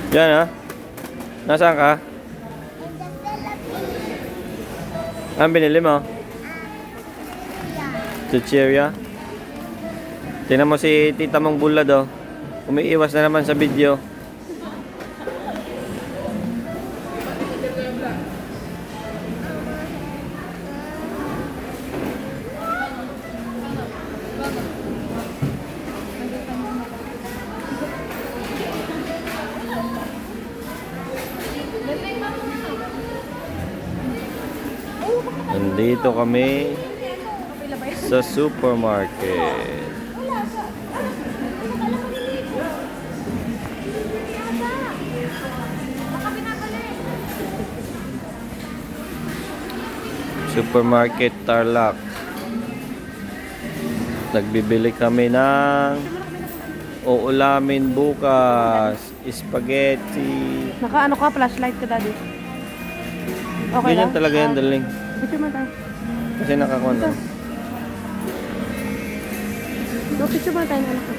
Diyan ha? Nasaan ka? Ang binili mo? Chicheria? Tingnan mo si tita mong bulad oh. Umiiwas na naman sa video. Nandito kami sa supermarket. Supermarket Tarlac. Nagbibili kami ng uulamin bukas. Spaghetti. Naka ano ka, flashlight ka daddy. Okay Ganyan lang? talaga yan, daling. Picture mo tayo. Kasi nakakuha na. Picture mo tayo na anak ko.